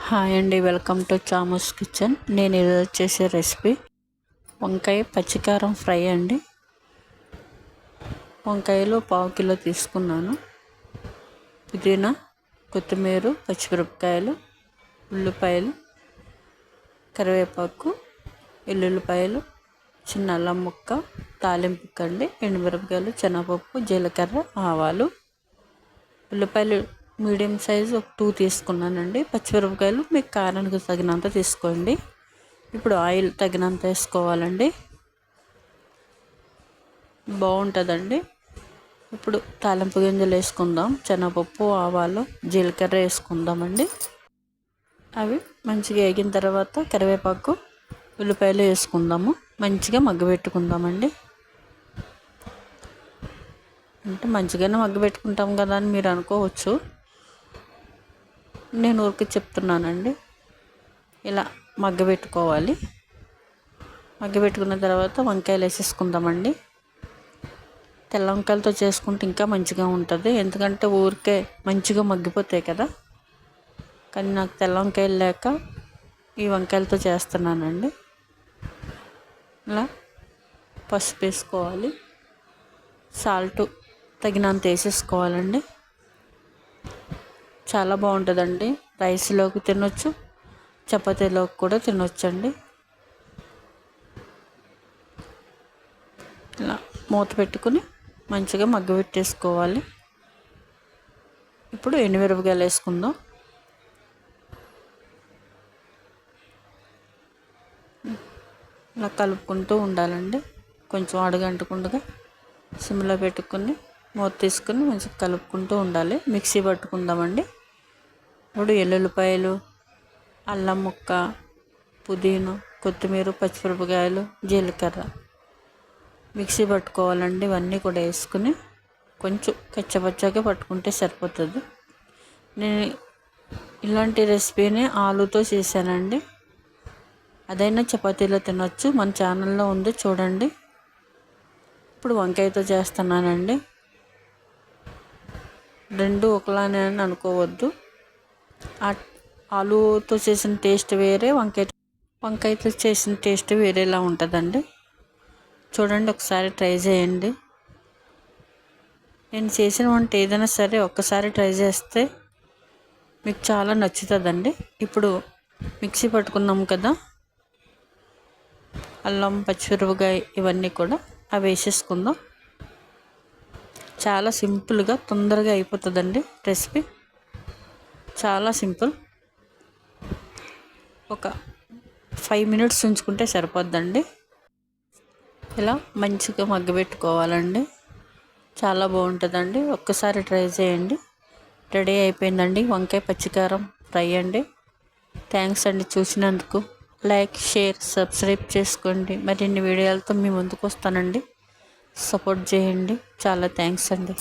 Hi అండి, welcome to చామూస్ kitchen. నేను ఈరోజు చేసే రెసిపీ వంకాయ పచ్చికారం ఫ్రై అండి. వంకాయలు 1/2 కిలో తీసుకున్నాను. పుదీనా, కొత్తిమీర, పచ్చిమిరపకాయలు, ఉల్లిపాయలు, కరివేపాకు, ఎల్లుల్లిపాయలు, చిన్న అల్లం ముక్క, తాలింపు కండి, ఎండుమిరపకాయలు, శనగపప్పు, జీలకర్ర, ఆవాలు, ఉల్లిపాయలు మీడియం సైజు ఒక 2 తీసుకున్నానండి. పచ్చిమిరపకాయలు మీకు కారానికి తగినంత తీసుకోండి. ఇప్పుడు ఆయిల్ తగినంత వేసుకోవాలండి, బాగుంటుందండి. ఇప్పుడు తాలింపు గింజలు వేసుకుందాం. శనగపప్పు, ఆవాలు, జీలకర్ర వేసుకుందామండి. అవి మంచిగా వేగిన తర్వాత కరివేపాకు, ఉల్లిపాయలు వేసుకుందాము. మంచిగా మగ్గబెట్టుకుందామండి. అంటే మంచిగానే మగ్గబెట్టుకుంటాం కదా అని మీరు అనుకోవచ్చు, నేను ఊరికి చెప్తున్నానండి. ఇలా మగ్గబెట్టుకోవాలి. మగ్గబెట్టుకున్న తర్వాత వంకాయలు వేసేసుకుందామండి. తెల్ల వంకాయలతో చేసుకుంటే ఇంకా మంచిగా ఉంటుంది, ఎందుకంటే ఊరికే మంచిగా మగ్గిపోతాయి కదా. కానీ నాకు తెల్ల వంకాయలు లేక ఈ వంకాయలతో చేస్తున్నానండి. ఇలా పసుపు వేసుకోవాలి, సాల్ట్ తగినంత వేసేసుకోవాలండి. చాలా బాగుంటుందండి. రైస్లోకి తినొచ్చు, చపాతీలోకి కూడా తినొచ్చండి. ఇలా మూత పెట్టుకుని మంచిగా మగ్గబెట్టేసుకోవాలి. ఇప్పుడు ఎండుమిరపకాయలు వేసుకుందాం. ఇలా కలుపుకుంటూ ఉండాలండి. కొంచెం అడుగంటకుండా సిమ్లో పెట్టుకుని మూత తీసుకుని మంచిగా కలుపుకుంటూ ఉండాలి. మిక్సీ పట్టుకుందామండి. ఇప్పుడు ఎల్లుల్లిపాయలు, అల్లం ముక్క, పుదీనా, కొత్తిమీర, పచ్చిమిరపకాయలు, జీలకర్ర మిక్సీ పట్టుకోవాలండి. ఇవన్నీ కూడా వేసుకుని కొంచెం కచ్చపచ్చగా పట్టుకుంటే సరిపోతుంది. నేను ఇలాంటి రెసిపీని ఆలుతో చేశానండి. అదైనా చపాతీలో తినొచ్చు. మన ఛానల్లో ఉంది, చూడండి. ఇప్పుడు వంకాయతో చేస్తున్నానండి. రెండు ఒకలానే అని అనుకోవద్దు. ఆలుతో చేసిన టేస్ట్ వేరే, వంకాయతో చేసిన టేస్ట్ వేరేలా ఉంటుందండి. చూడండి, ఒకసారి ట్రై చేయండి. నేను చేసిన వంట ఏదైనా సరే ఒక్కసారి ట్రై చేస్తే మీకు చాలా నచ్చుతుందండి. ఇప్పుడు మిక్సీ పట్టుకున్నాం కదా, అల్లం, పచ్చిమిరపకాయ ఇవన్నీ కూడా అవి వేసేసుకుందాం. చాలా సింపుల్గా తొందరగా అయిపోతుందండి రెసిపీ. చాలా సింపుల్. ఒక 5 మినిట్స్ ఉంచుకుంటే సరిపోద్దండి. ఇలా మంచిగా మగ్గబెట్టుకోవాలండి. చాలా బాగుంటుందండి. ఒక్కసారి ట్రై చేయండి. రెడీ అయిపోయిందండి వంకాయ పచ్చికారం ఫ్రై అండి. థ్యాంక్స్ అండి చూసినందుకు. లైక్, షేర్, సబ్స్క్రైబ్ చేసుకోండి. మరిన్ని వీడియోలతో మీ ముందుకు వస్తానండి. సపోర్ట్ చేయండి. చాలా థ్యాంక్స్ అండి.